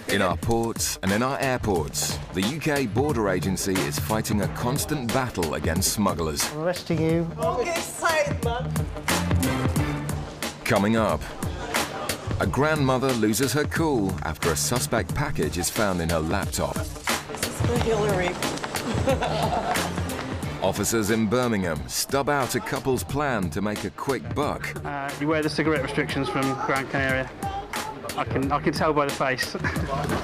In our ports and in our airports, the UK Border Agency is fighting a constant battle against smugglers. I'm arresting you. Don't get excited, man. Coming up, a grandmother loses her cool after a suspect package is found in her laptop. This is for Hillary. Officers in Birmingham stub out a couple's plan to make a quick buck. Beware the cigarette restrictions from Gran Canaria. I can tell by the face.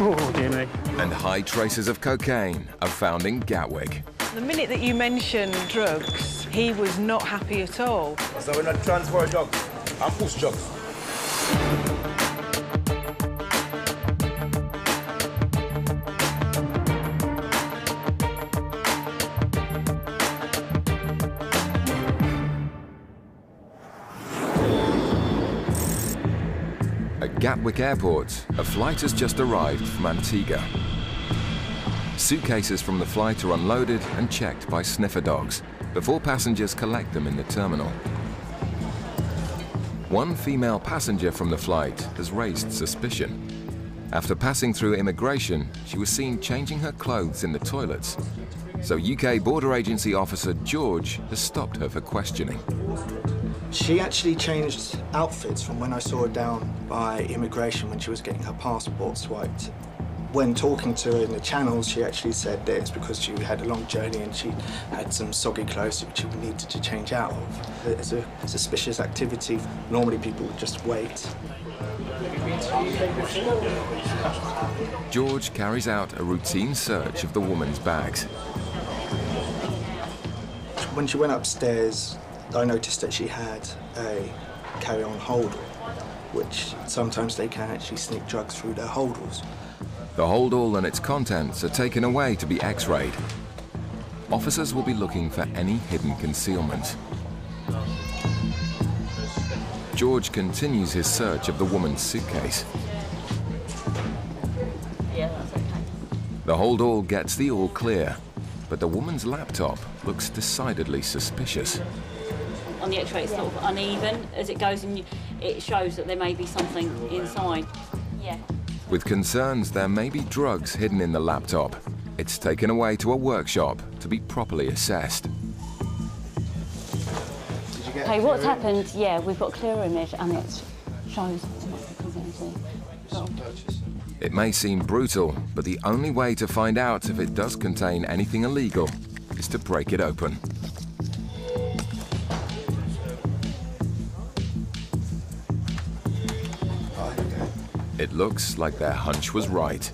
Oh, dear me. And high traces of cocaine are found in Gatwick. The minute that you mentioned drugs, he was not happy at all. So we're not transfer drugs, and push drugs. At Gatwick Airport, a flight has just arrived from Antigua. Suitcases from the flight are unloaded and checked by sniffer dogs before passengers collect them in the terminal. One female passenger from the flight has raised suspicion. After passing through immigration, she was seen changing her clothes in the toilets. So UK Border Agency officer George has stopped her for questioning. She actually changed outfits from when I saw her down by immigration when she was getting her passport swiped. When talking to her in the channels, she actually said that it's because she had a long journey and she had some soggy clothes which she needed to change out of. It's a suspicious activity. Normally people would just wait. George carries out a routine search of the woman's bags. When she went upstairs, I noticed that she had a carry-on holdall, which sometimes they can actually sneak drugs through their holdalls. The holdall and its contents are taken away to be x-rayed. Officers will be looking for any hidden concealment. George continues his search of the woman's suitcase. Yeah, that's okay. The holdall gets the all clear, but the woman's laptop looks decidedly suspicious. On the X-ray, it's sort of uneven. As it goes in, it shows that there may be something inside. Yeah. With concerns there may be drugs hidden in the laptop, it's taken away to a workshop to be properly assessed. Okay, what's happened? Yeah, we've got a clear image and it shows. It may seem brutal, but the only way to find out if it does contain anything illegal is to break it open. It looks like their hunch was right.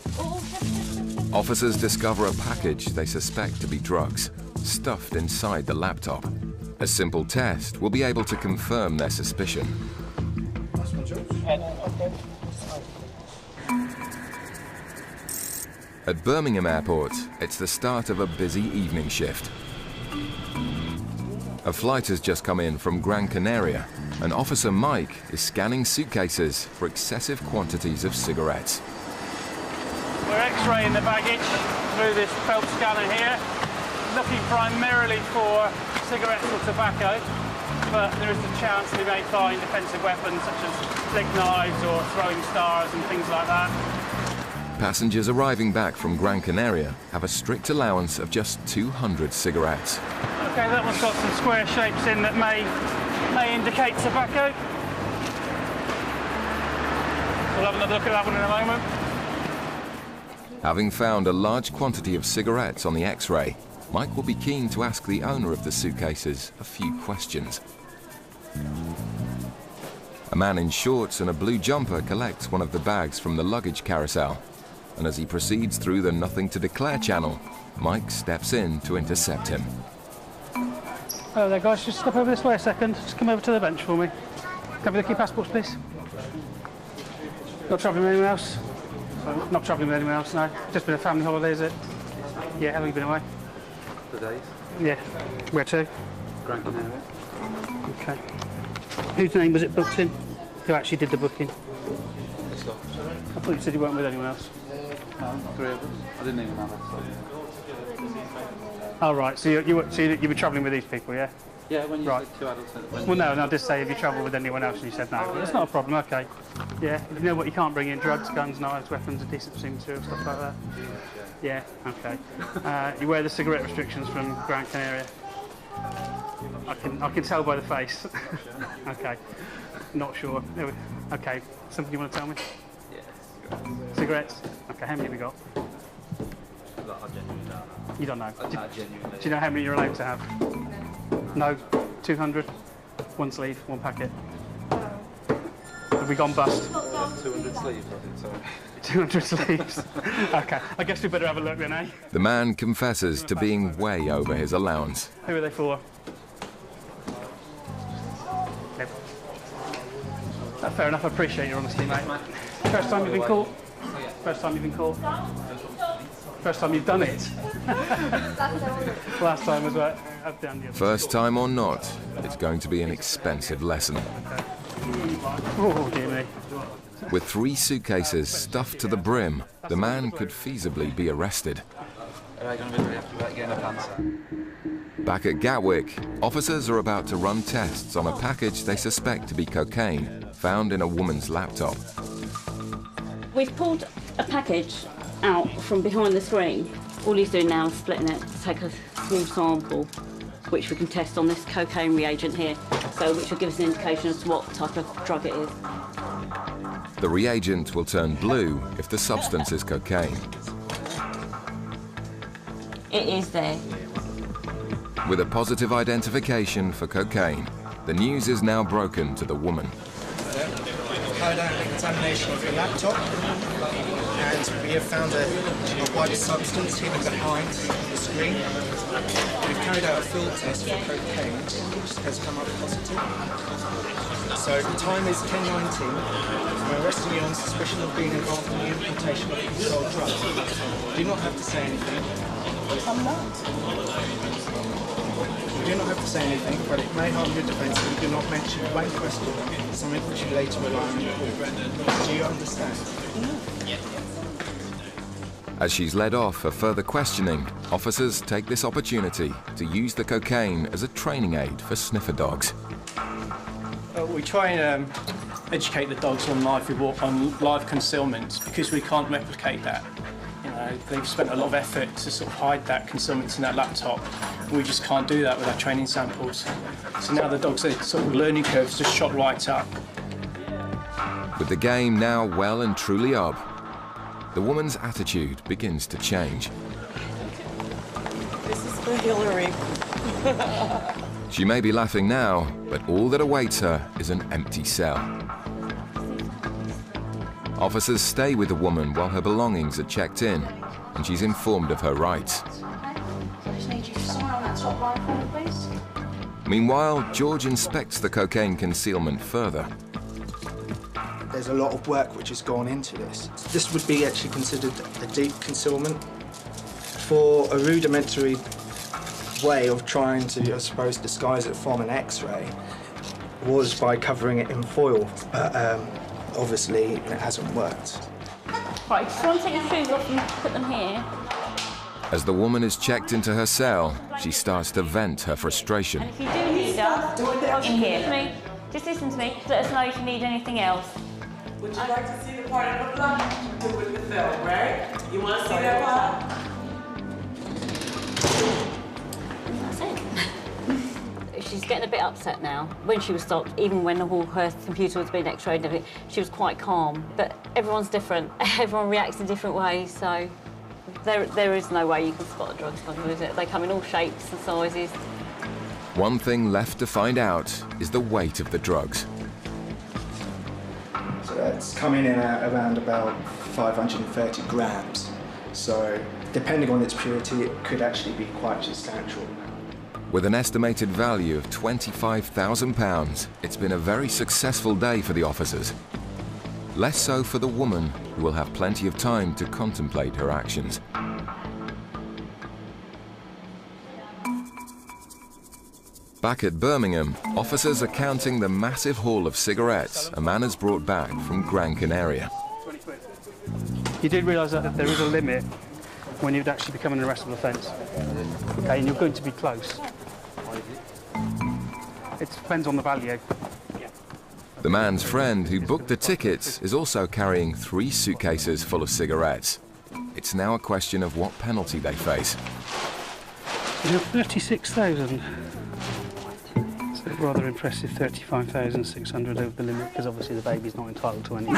Officers discover a package they suspect to be drugs, stuffed inside the laptop. A simple test will be able to confirm their suspicion. At Birmingham Airport, it's the start of a busy evening shift. A flight has just come in from Gran Canaria, and Officer Mike is scanning suitcases for excessive quantities of cigarettes. We're X-raying the baggage through this felt scanner here, looking primarily for cigarettes or tobacco, but there is a chance we may find offensive weapons such as flick knives or throwing stars and things like that. Passengers arriving back from Gran Canaria have a strict allowance of just 200 cigarettes. Okay, that one's got some square shapes in that may indicate tobacco. We'll have another look at that one in a moment. Having found a large quantity of cigarettes on the X-ray, Mike will be keen to ask the owner of the suitcases a few questions. A man in shorts and a blue jumper collects one of the bags from the luggage carousel, and as he proceeds through the Nothing to Declare channel, Mike steps in to intercept him. Hello there, guys. Just step over this way a second. Just come over to the bench for me. Can we look at your passports, please? Not travelling with anyone else? Not travelling with anyone else, no. Just been a family holiday, is it? Yeah, how long have you been away? 2 days. Yeah. Where to? Gran Canaria. Okay. Whose name was it booked in? Who actually did the booking? I thought you said you weren't with anyone else. No, 3 of us. I didn't even know that. Oh, right. So you were travelling with these people, yeah? Yeah, when you Right. said 2 adults. Well, no, and I did say, have you travelled with anyone else? And you said no. It's not a problem, okay. Yeah, you know what, you can't bring in drugs, guns, knives, weapons, adhesive material, stuff like that? Yeah, okay. You wear the cigarette restrictions from Gran Canaria? I can tell by the face. Okay, not sure. Okay, something you want to tell me? Yeah. Cigarettes? Okay, how many have you got? I genuinely don't know. You don't know? Genuinely. Do you know how many you're allowed to have? No? 200? One sleeve, one packet? Have we gone bust? 200 sleeves, I think, sorry. 200 sleeves. Okay, I guess we better have a look then, eh? The man confesses to being way over his allowance. Who are they for? No. Fair enough, I appreciate your honesty, mate. First time you've been caught? First time you've been caught? First time you've done it? Last time was what? I've done the other. First time or not, it's going to be an expensive lesson. Oh, dear me. With 3 suitcases stuffed to the brim, the man could feasibly be arrested. Are you going to be really happy about getting a answer? Back at Gatwick, officers are about to run tests on a package they suspect to be cocaine found in a woman's laptop. We've pulled a package out from behind the screen. All he's doing now is splitting it to take a small sample, which we can test on this cocaine reagent here, so which will give us an indication as to what type of drug it is. The reagent will turn blue if the substance is cocaine. It is there. With a positive identification for cocaine, the news is now broken to the woman. Carried out an examination of your laptop, and we have found a white substance hidden behind the screen. We've carried out a field test for cocaine, which has come up positive. So the time is 10:19. We're arresting you on suspicion of being involved in the importation of controlled drugs. You do not have to say anything. I'm not. You do not have to say anything, but it may harm your defence if you do not mention one question, something which you later rely on in court. Do you understand? As she's led off for further questioning, officers take this opportunity to use the cocaine as a training aid for sniffer dogs. We try and educate the dogs on live concealment because we can't replicate that. You know, they've spent a lot of effort to sort of hide that concealment in that laptop. We just can't do that with our training samples. So now the dogs, are sort of learning curves just shot right up. With the game now well and truly up, the woman's attitude begins to change. This is for Hillary. She may be laughing now, but all that awaits her is an empty cell. Officers stay with the woman while her belongings are checked in, and she's informed of her rights. I just need you to sign on that top line for me, please. Meanwhile, George inspects the cocaine concealment further. There's a lot of work which has gone into this. This would be actually considered a deep concealment. For a rudimentary way of trying to, I suppose, disguise it from an X-ray was by covering it in foil, but obviously it hasn't worked. Right, just want to take your shoes off and put them here. As the woman is checked into her cell, she starts to vent her frustration. And if you do need us, in here. Just listen to me. Let us know if you need anything else. Would you like to see the part of the block with the film, right? You want to see that part? That's it. She's getting a bit upset now. When she was stopped, even when her computer was being x-rayed and everything, she was quite calm. But everyone's different. Everyone reacts in different ways, so there is no way you can spot a drug smuggler, is it? They come in all shapes and sizes. One thing left to find out is the weight of the drugs. So that's coming in at around about 530 grams. So depending on its purity, it could actually be quite substantial. With an estimated value of £25,000, it's been a very successful day for the officers. Less so for the woman, who will have plenty of time to contemplate her actions. Back at Birmingham, officers are counting the massive haul of cigarettes a man has brought back from Gran Canaria. You did realise that there is a limit when you'd actually become an arrestable offence. Okay, and you're going to be close. It depends on the value. The man's friend who booked the tickets is also carrying 3 suitcases full of cigarettes. It's now a question of what penalty they face. You have 36,000. It's a rather impressive 35,600 over the limit, because obviously the baby's not entitled to any.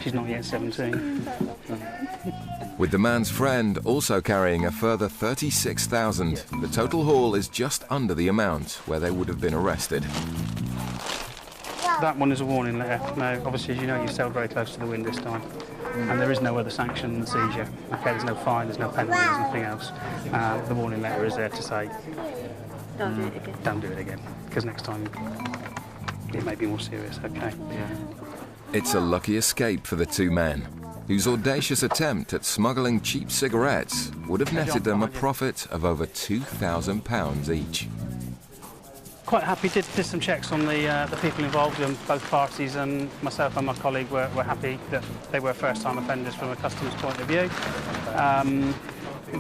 She's not yet 17. With the man's friend also carrying a further 36,000, the total haul is just under the amount where they would have been arrested. That one is a warning letter. Now, obviously, as you know, you sailed very close to the wind this time, and there is no other sanction than seizure. Okay, there's no fine, there's no penalty, there's nothing else. The warning letter is there to say, Don't do it again. Don't do it again, because next time it may be more serious. Okay. Yeah. It's a lucky escape for the 2 men, whose audacious attempt at smuggling cheap cigarettes would have netted them a profit of over £2,000 each. Quite happy, did some checks on the people involved, and both parties, and myself and my colleague were happy that they were first-time offenders from a customs point of view.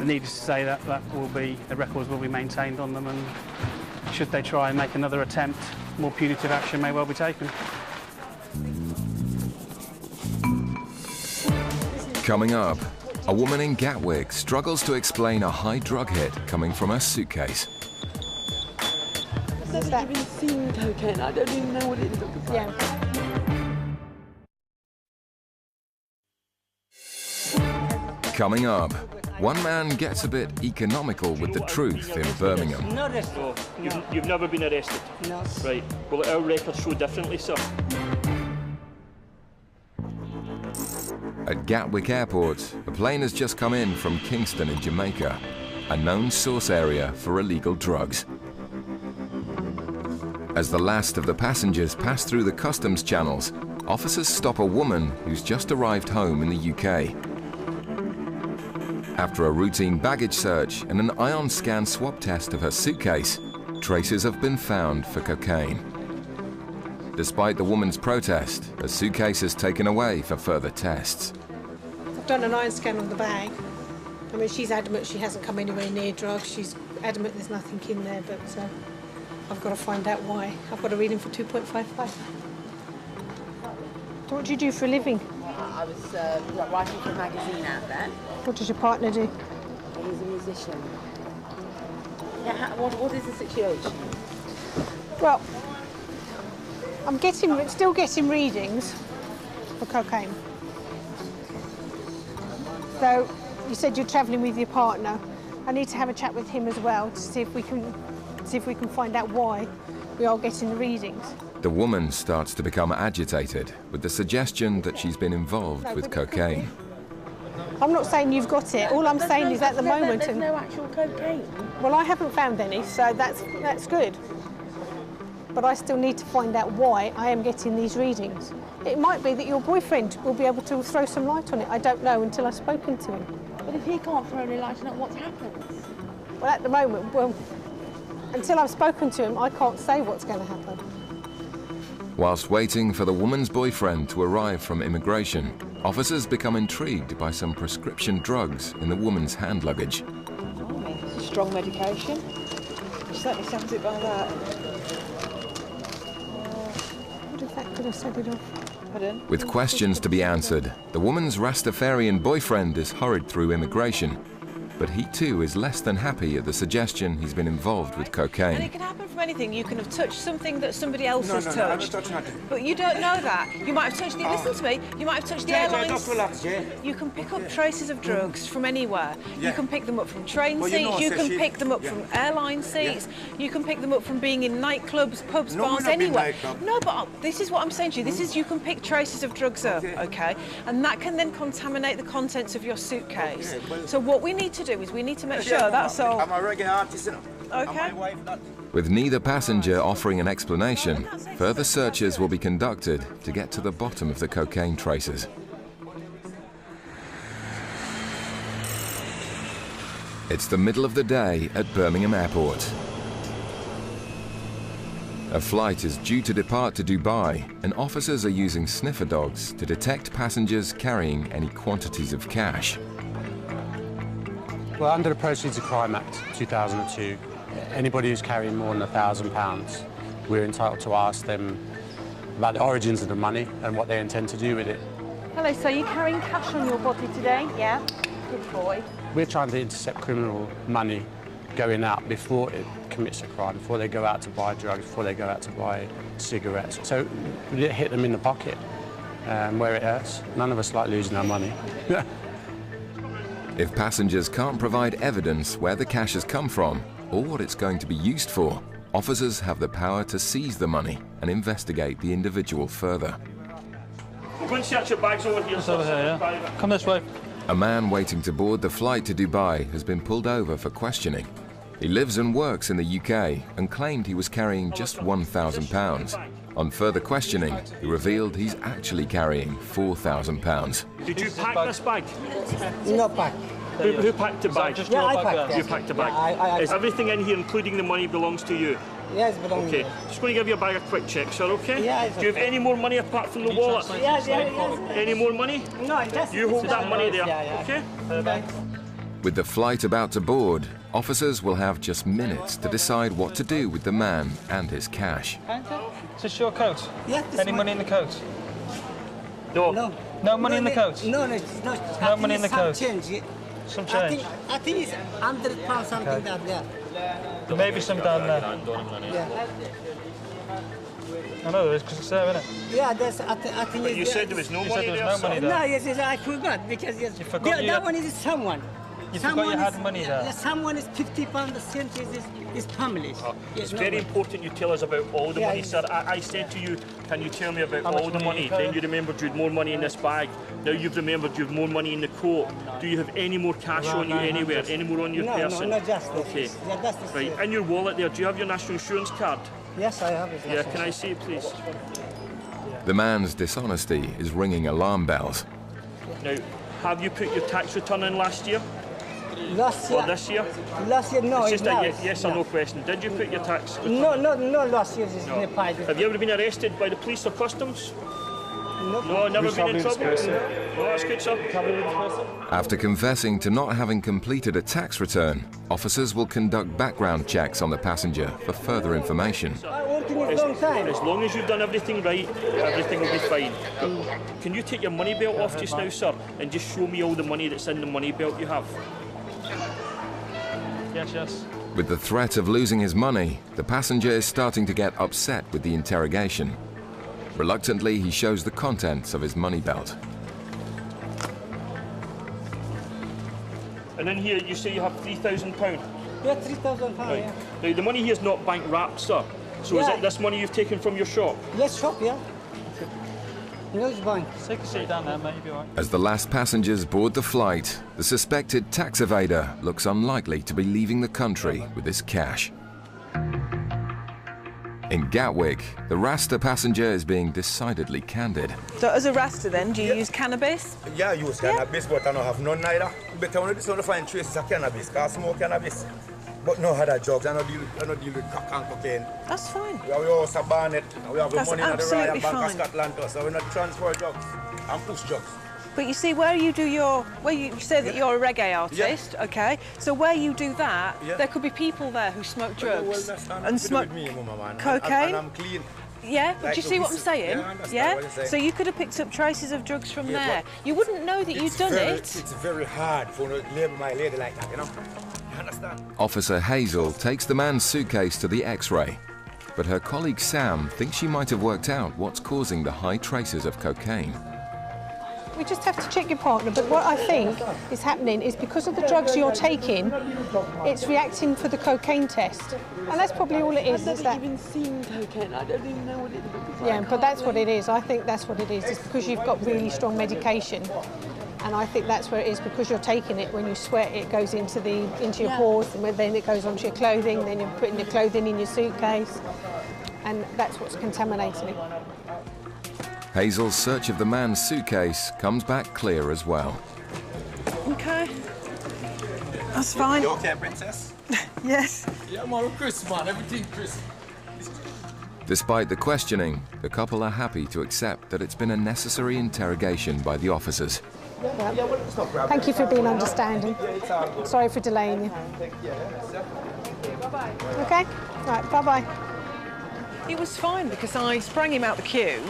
Needless to say, that the records will be maintained on them, and should they try and make another attempt, more punitive action may well be taken. Coming up, a woman in Gatwick struggles to explain a high drug hit coming from her suitcase. I've never even seen cocaine. I don't even know what it looks like. Yeah. Coming up, one man gets a bit economical with the truth in Birmingham. No, you've never been arrested? No. Right. Well, our records show differently, sir. At Gatwick Airport, a plane has just come in from Kingston in Jamaica, a known source area for illegal drugs. As the last of the passengers pass through the customs channels, officers stop a woman who's just arrived home in the UK. After a routine baggage search and an ion scan swab test of her suitcase, traces have been found for cocaine. Despite the woman's protest, her suitcase is taken away for further tests. I've done an ion scan on the bag. I mean, she's adamant she hasn't come anywhere near drugs. She's adamant there's nothing in there, but I've got to find out why. I've got to read him for 2.55. What do you do for a living? I was writing for a magazine out there. What does your partner do? He's a musician. Yeah, what is the situation? Well, I'm still getting readings for cocaine. So, you said you're travelling with your partner. I need to have a chat with him as well to see if we can find out why we are getting the readings. The woman starts to become agitated with the suggestion that she's been involved with cocaine. I'm not saying you've got it. All I'm saying is at the moment... There's no actual cocaine. Well, I haven't found any, so that's good. But I still need to find out why I am getting these readings. It might be that your boyfriend will be able to throw some light on it. I don't know until I've spoken to him. But if he can't throw any light on it, what's happened? Well, at the moment, until I've spoken to him, I can't say what's going to happen. Whilst waiting for the woman's boyfriend to arrive from immigration, officers become intrigued by some prescription drugs in the woman's hand luggage. It's a strong medication. It certainly sounds it like that. What if that could have set it off? Pardon? With questions to be answered, the woman's Rastafarian boyfriend is hurried through immigration. But he too is less than happy at the suggestion he's been involved with cocaine. And it can happen from anything. You can have touched something that somebody else has touched. No, I haven't touched nothing. But you don't know that. You might have touched the... Listen to me. You might have touched the airlines. Just relax, yeah. You can pick up traces of drugs from anywhere. Yeah. You can pick them up from train Well, seats. You can pick them up yeah. from airline seats. Yeah. You can pick them up from being in nightclubs, pubs, No, bars, we're not in anywhere. nightclub. No, but this is what I'm saying to you. This is you can pick traces of drugs up, okay? And that can then contaminate the contents of your suitcase. Okay, well, so what we need to do is we need to make sure that's all. I'm a reggae artist, you know. Okay. And my wife not. With neither passenger offering an explanation, further searches will be conducted to get to the bottom of the cocaine traces. It's the middle of the day at Birmingham Airport. A flight is due to depart to Dubai, and officers are using sniffer dogs to detect passengers carrying any quantities of cash. Well, under the Proceeds of Crime Act 2002, anybody who's carrying more than £1,000 we're entitled to ask them about the origins of the money and what they intend to do with it. Hello, so you're carrying cash on your body today? Yeah. Good boy. We're trying to intercept criminal money going out before it commits a crime, before they go out to buy drugs, before they go out to buy cigarettes. So we hit them in the pocket where it hurts. None of us like losing our money. If passengers can't provide evidence where the cash has come from or what it's going to be used for, officers have the power to seize the money and investigate the individual further. We're going to search your bags over here. It's over here, yeah. Come this way. A man waiting to board the flight to Dubai has been pulled over for questioning. He lives and works in the UK and claimed he was carrying just £1,000. On further questioning, he revealed he's actually carrying £4,000. Did you pack this bag? No pack. Who packed the bag? Yeah, I packed it. You packed the bag. Yeah, Is everything in here, including the money, belongs to you? Yes, belongs to Okay. me. Just going to give you a bag of quick checks, sir, okay? Yeah, it's Do you have any more money apart from the wallet? Yes. Any more money? No, just... You hold that money there, Yeah. okay? With the flight about to board, officers will have just minutes to decide what to do with the man and his cash. Is this your coat? Yeah, Any money in the coat? No. No money in the coat? No, it's not. No money in the coat? Change. Some change? I think it's £100 something down there. There may be some down there. Yeah. I know there is, because it's there, isn't it? Yeah, that's, I think But you said there was no money there, no money there. No, yes, I forgot, because yes, forgot that one is someone. You forgot you had money there? Someone is £50, the cent is family. It's very important you tell us about all the money, sir. I said to you, can you tell me about all the money? Then you remembered you had more money in this bag. Now you've remembered you have more money in the coat. Do you have any more cash on you anywhere? Any more on your person? No, just this. Okay. Yeah, that's the Right, in your wallet there, do you have your national insurance card? Yes, I have it. Yeah, can I see it, please? The man's dishonesty is ringing alarm bells. Now, have you put your tax return in last year? Last year? Or this year? Last year, no. It's just now, a yes or no question. Did you put your tax return? No, last year is No. in the pile. Have you ever been arrested by the police or customs? No. No, never been in trouble? No, that's good, sir. After confessing to not having completed a tax return, officers will conduct background checks on the passenger for further information. As long as you've done everything right, everything will be fine. Can you take your money belt off just now, sir, and just show me all the money that's in the money belt you have? Yes. With the threat of losing his money, the passenger is starting to get upset with the interrogation. Reluctantly, he shows the contents of his money belt. And in here, you say you have £3,000. Yeah, £3,000, Right. yeah. Now, the money here is not bank wrapped, sir. So is Yeah. it this money you've taken from your shop? Yes, shop, yeah. No, it's bank. Take a seat down there, mate, you'll be all right. As the last passengers board the flight, the suspected tax evader looks unlikely to be leaving the country with his cash. In Gatwick, the Rasta passenger is being decidedly candid. So as a Rasta then, do you use cannabis? Yeah, I use cannabis, but I don't have none neither. Better when you find traces of cannabis, because I smoke cannabis. But no other drugs, I don't deal with crack and cocaine. That's fine. We also ban it, we have the That's money in the Royal absolutely Bank of fine. Scotland, so we not transfer drugs and push drugs. But you see, where you say that you're a reggae artist, okay? So where you do that, there could be people there who smoke drugs and smoke cocaine. And I'm clean. Yeah, but Like do you see what I'm saying? Yeah, I understand what you're saying. So you could have picked up traces of drugs from there. You wouldn't know that you'd done it. It's very hard for a label my lady like that, you know? You understand? Officer Hazel takes the man's suitcase to the X-ray, but her colleague Sam thinks she might have worked out what's causing the high traces of cocaine. We just have to check your partner, but what I think is happening is because of the drugs you're taking, it's reacting for the cocaine test. And that's probably all it is. I've never even seen cocaine. I don't even know what it looks like. Yeah, but that's what it is. I think that's what it is. It's because you've got really strong medication. And I think that's where it is, because you're taking it. When you sweat, it goes into your pores, and then it goes onto your clothing, then you're putting the clothing in your suitcase. And that's what's contaminating it. Hazel's search of the man's suitcase comes back clear as well. Okay. That's fine. You okay, princess? Yes. Yeah, man, Chris, man, everything Chris. Despite the questioning, the couple are happy to accept that it's been a necessary interrogation by the officers. Well, thank you for being understanding. Sorry for delaying you. Okay? Right, bye-bye. He was fine because I sprang him out the queue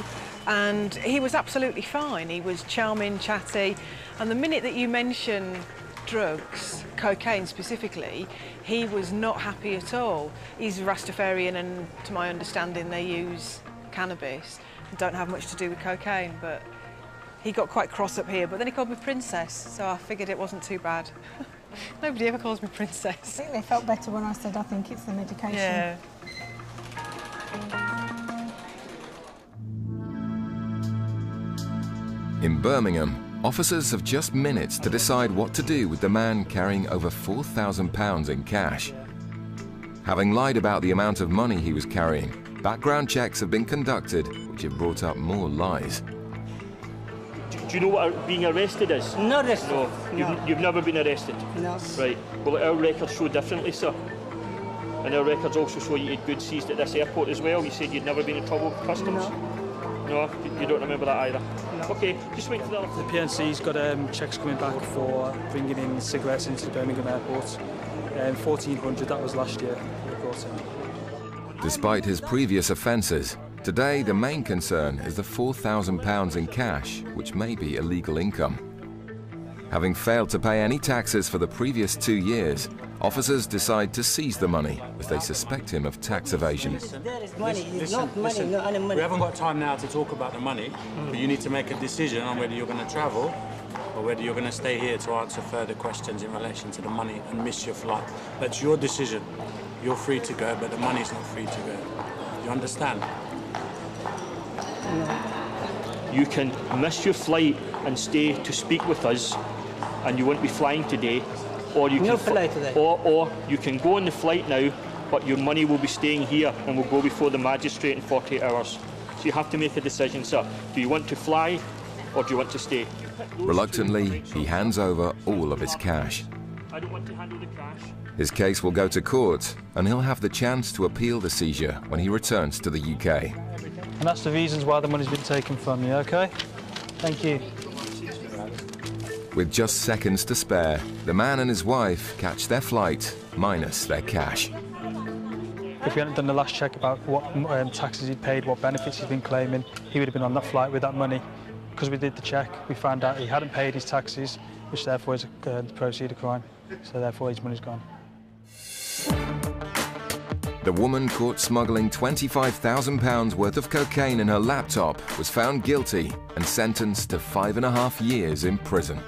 and he was absolutely fine. He was charming, chatty, and the minute that you mention drugs, cocaine specifically, he was not happy at all. He's Rastafarian and, to my understanding, they use cannabis and don't have much to do with cocaine, but he got quite cross up here, but then he called me Princess, so I figured it wasn't too bad. Nobody ever calls me Princess. I think they felt better when I said I think it's the medication. Yeah. In Birmingham, officers have just minutes to decide what to do with the man carrying over £4,000 in cash. Having lied about the amount of money he was carrying, background checks have been conducted, which have brought up more lies. Do you know what being arrested is? Not arrested. No. You've never been arrested? No. Right. Well, our records show differently, sir. And our records also show you had goods seized at this airport as well. You said you'd never been in trouble with customs? No, you don't remember that either? No. OK, just wait for the other. The PNC's got checks coming back for bringing in cigarettes into the Birmingham airport. 1,400, that was last year. Despite his previous offences, today the main concern is the £4,000 in cash, which may be illegal income. Having failed to pay any taxes for the previous 2 years, officers decide to seize the money as they suspect him of tax evasion. There is money, it's not money, no other money. We haven't got time now to talk about the money, but you need to make a decision on whether you're going to travel or whether you're going to stay here to answer further questions in relation to the money and miss your flight. That's your decision. You're free to go, but the money's not free to go. You understand? You can miss your flight and stay to speak with us, and you won't be flying today, or you can fly today. Or you can go on the flight now, but your money will be staying here and will go before the magistrate in 48 hours. So you have to make a decision, sir. Do you want to fly, or do you want to stay? Reluctantly, he hands over all of his cash. I don't want to handle the cash. His case will go to court, and he'll have the chance to appeal the seizure when he returns to the UK. And that's the reasons why the money's been taken from you, OK? Thank you. With just seconds to spare, the man and his wife catch their flight, minus their cash. If we hadn't done the last check about what taxes he'd paid, what benefits he'd been claiming, he would have been on that flight with that money. Because we did the check, we found out he hadn't paid his taxes, which therefore is a proceed of crime. So therefore his money's gone. The woman caught smuggling £25,000 worth of cocaine in her laptop was found guilty and sentenced to 5.5 years in prison.